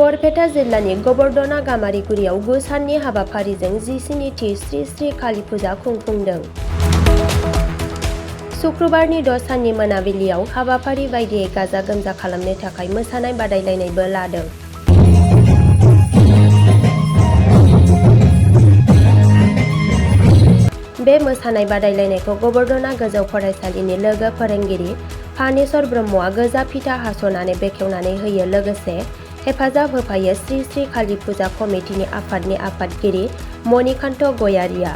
बरपेटा जिल्लानि गोबर्धना गामारिगुरियाव 9 साननि हाबाफारिजों 17थि श्री श्री काली फुजा खुंफुंदों। शुक्रबारनि 10 साननि मोनाबिलियाव हाबाफारि बायदियै गाजा गोमजा खालामनो थाखाय मोसानाय बादायलायनायबो लादों। बे मोसानाय बादायलायनायखौ गोबर्धना गोजौ फरायसालिनि लोगो फोरोंगिरि फानेश्वर ब्रह्मआ गोजा फिथा हास'नानै बेखेवनानै होयो। लोगोसे हेफाजाब होफायो श्री श्री काली फुजा कमिटिनि आफादनि आफादगिरि मणिकान्त गयारिया।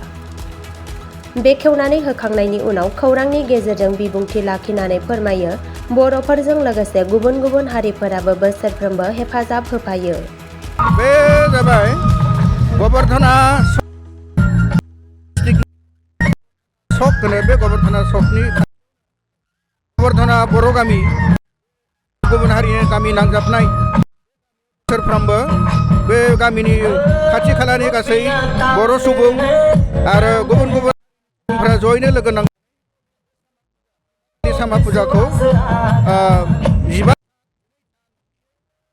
बेखेवनानै होखांनायनि उनाव खौरांनि गेजेरजों बिबुंथि लाखिनानै फोरमायो, बर'फोरजों लोगोसे गुबुन गुबुन हारिफोराबो बोसोरफ्रोमबो हेफाजाब होफायो। बे जाबाय गोबर्धना सक होनो। बे गोबर्धना सकनि गोबर्धना बर' गामि गुबुन हारिनि गामि नांजाबनाय बोसोरफ्रोमबो बे गामिनि खाथि खालानि गासै बर' सुबुं आरो गुबुन गुबुन सुबुंफोरा जयैनो लोगो नांनानै सामा फुजाखौ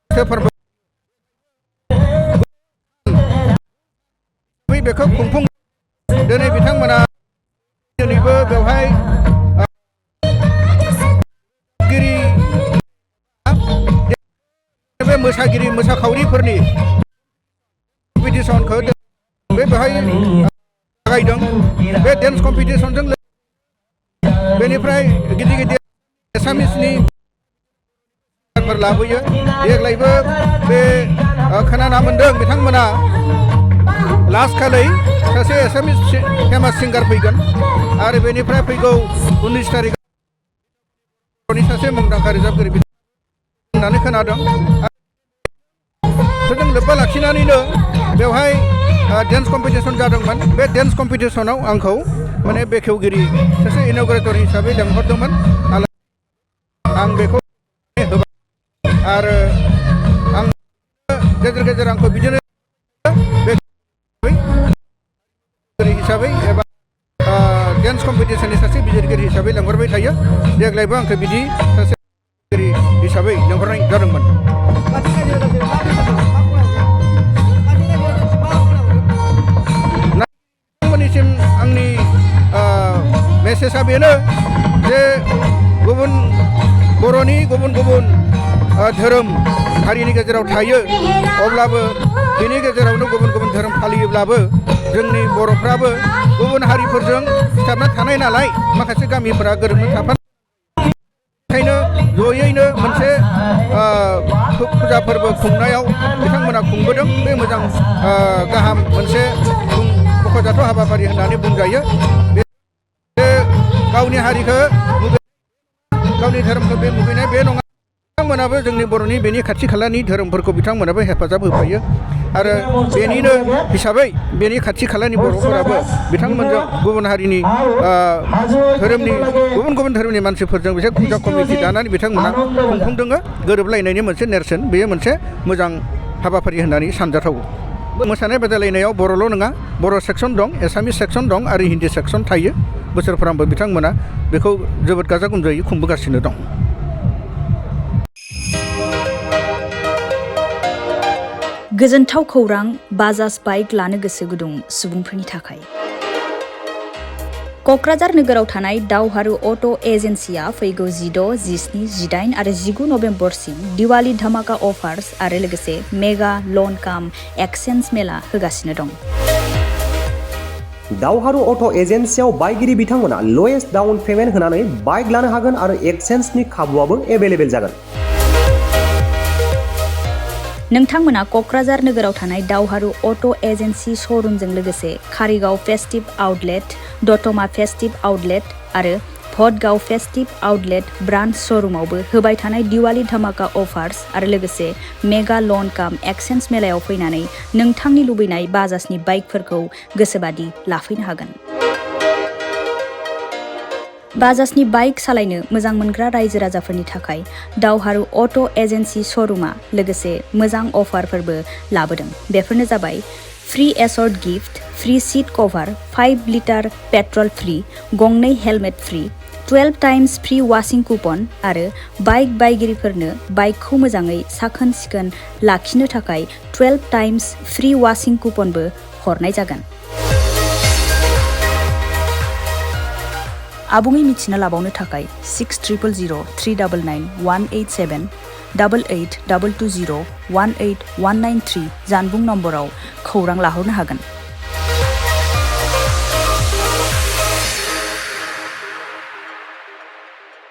15 बेखौ खुंफुं। दिनै बिथांमोना दिनैबो बेवहाय बे मोसागिरि मोसाखावरिफोरनि कम्पिटिसनखौ बेवहाय जागायदों। बे डेन्स कम्पिटिसनजों बेनिफ्राय गिदिर गिदिर एसामिसनि लाबोयो। देग्लायबो बे खोनाना मोन्दों बिथांमोना लास्ट खालि सासे एसामिस फेमास सिंगार फैगोन आरो बेनिफ्राय फैगौ 19 तारिखनि सासे मुंदांखा रोजाबगिरि होननानै खोनादों। जों लोब्बा लाखिनानैनो बेवहाय डेन्स कम्पिटिसन जादोंमोन। बे डेन्स कम्पिटिसनाव आंखौ माने बेखेवगिरि सासे इन'ग्रेटर हिसाबै लेंहरदोंमोन। आं बेखौ होबाय आरो आं गेजेर गेजेर आंखौ बिदिनो हिसाबै एबा डेन्स कम्पिटिसननि सासे बिजिरगिरि हिसाबै लेंहरबाय थायो। देग्लायबो आंखौ बिदि सासे हिसाबै लेंहरनाय जादोंमोन। नोंथांमोननिसिम आंनि मेसेजआ बेनो जे बर'नि गुबुन गुबुन धोरोम हारिनि गेजेराव थायो, अब्लाबो बेनि गेजेरावनो गुबुन गुबुन धोरोम फालियोब्लाबो जोंनि बर'फ्राबो गुबुन हारिफोरजों सिथाबना थानाय नालाय माखासे गामिफोरा गोरोबनो थाफानाय, ओंखायनो जयैनो मोनसे फुजा फोरबो खुंनायाव बिथांमोना खुंबोदों। बे मोजां गाहाम मोनसे मख'जाथाव हाबाफारि होननानै बुंजायो। बे गावनि हारिखौ गावनि धोरोमखौ बे मुगैनाय बे नङा। बिथांमोनाबो जोंनि बर'नि बेनि खाथि खालानि धोरोमफोरखौ बिथांमोनाबो हेफाजाब होफायो आरो बेनिनो हिसाबै बेनि खाथि खालानि बर'फोराबो बिथांमोनजों गुबुन हारिनि धोरोमनि गुबुन गुबुन धोरोमनि मानसिफोरजों बिसोर फुजा कमिटि दानानै बिथांमोना खुंफुंदों। गोरोबलायनायनि मोनसे नेरसोन, बेयो मोनसे मोजां हाबाफारि होननानै सानजाथाव। मोसानाय बादायलायनायाव बर'ल' नङा, बर' सेक्सन दं, एसामिस सेक्सन दं आरो हिन्दी सेक्सन थायो। बोसोरफ्रामबो बिथांमोना बेखौ जोबोद गाजा गोमजायै खुंबोगासिनो दं। गोजोनथाव खौरां बाजाज बाइक लानो गोसो गुदुं सुबुंफोरनि थाखाय। क'क्राझार नोगोराव थानाय दावहारु अट' एजेन्सिया फैगौ 16, 17, 18 आरो 19 नभेम्बरसिम दिवाली धामाका अफार्स आरो लोगोसे मेगा लन काम एक्सचेन्ज मेला होगासिनो दं। दावहारु अट' एजेन्सियाव बायगिरि बिथांमोना लवेस्ट डाउन पेमेन्ट होनानै बाइक लानो हागोन आरो एक्सचेन्जनि खाबुआबो एभेलेबेल जागोन। नोंथांमोना क'क्राझार नोगोराव थानाय दावहारु अट' एजेन्सि श'रुमजों लोगोसे कारिगाव फेस्टिभ आउटलेट, दतमा फेस्टिभ आउटलेट आरो भटगाव फेस्टिभ आउटलेट ब्रान्च श'रुमावबो होबाय थानाय दिवाली धामाका अफार्स आरो लोगोसे मेगा लन काम एक्सचेन्ज मेलायाव फैनानै नोंथांनि लुबैनाय बाजाजनि बाइकफोरखौ गोसोबादि लाफैनो हागोन। बाजाजनि बाइक सालायनो मोजां मोनग्रा रायजो राजाफोरनि थाखाय दावहारु अट' एजेन्सि श'रुमा लोगोसे मोजां अफारफोरबो लाबोदों। बेफोरनो जाबाय फ्री एसर्ट gift, free seat cover, 5 litre petrol free, गंनै helmet free, 12 times free washing coupon आरो बाइक बायगिरिफोरनो बाइकखौ मोजाङै साखोन सिखोन लाखिनो थाखाय 12 टाइम्स फ्री वाशिं कुपनबो हरनाय जागोन। आबुङै मिथिना लाबावनो थाखाय 60000399 187 88 220 18193 जानबुं नम्बराव खौरां लाहरनो हागोन।